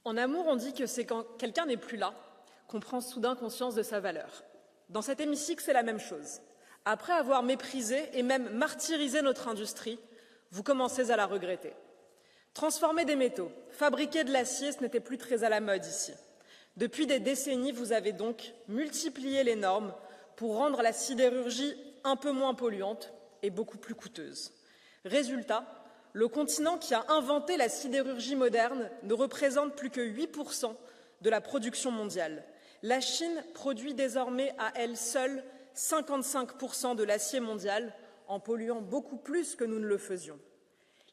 En amour, on dit que c'est quand quelqu'un n'est plus là qu'on prend soudain conscience de sa valeur. Dans cet hémicycle, c'est la même chose. Après avoir méprisé et même martyrisé notre industrie, vous commencez à la regretter. Transformer des métaux, fabriquer de l'acier, ce n'était plus très à la mode ici. Depuis des décennies, vous avez donc multiplié les normes pour rendre la sidérurgie un peu moins polluante et beaucoup plus coûteuse. Résultat, le continent qui a inventé la sidérurgie moderne ne représente plus que 8% de la production mondiale. La Chine produit désormais à elle seule 55% de l'acier mondial, en polluant beaucoup plus que nous ne le faisions.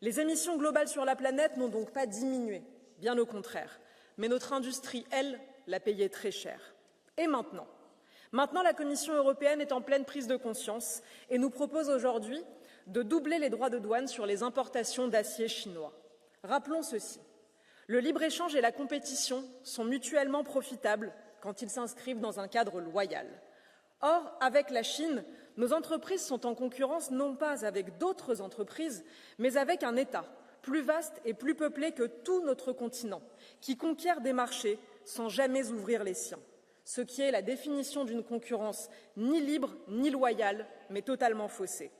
Les émissions globales sur la planète n'ont donc pas diminué, bien au contraire. Mais notre industrie, elle, l'a payé très cher. Et maintenant ? Maintenant, la Commission européenne est en pleine prise de conscience et nous propose aujourd'hui de doubler les droits de douane sur les importations d'acier chinois. Rappelons ceci. Le libre-échange et la compétition sont mutuellement profitables quand ils s'inscrivent dans un cadre loyal. Or, avec la Chine, nos entreprises sont en concurrence non pas avec d'autres entreprises, mais avec un État plus vaste et plus peuplé que tout notre continent, qui conquiert des marchés sans jamais ouvrir les siens, ce qui est la définition d'une concurrence ni libre ni loyale, mais totalement faussée.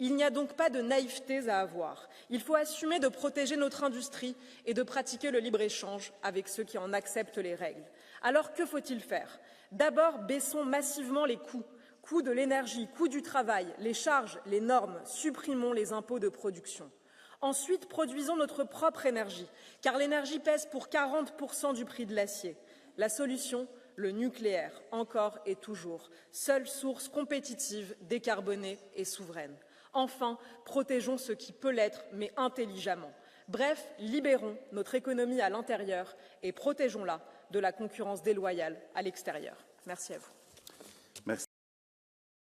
Il n'y a donc pas de naïveté à avoir. Il faut assumer de protéger notre industrie et de pratiquer le libre-échange avec ceux qui en acceptent les règles. Alors, que faut-il faire ? D'abord, baissons massivement les coûts. Coût de l'énergie, coût du travail, les charges, les normes, supprimons les impôts de production. Ensuite, produisons notre propre énergie, car l'énergie pèse pour 40% du prix de l'acier. La solution ? Le nucléaire, encore et toujours, seule source compétitive, décarbonée et souveraine. Enfin, protégeons ce qui peut l'être, mais intelligemment. Bref, libérons notre économie à l'intérieur et protégeons-la de la concurrence déloyale à l'extérieur. Merci à vous.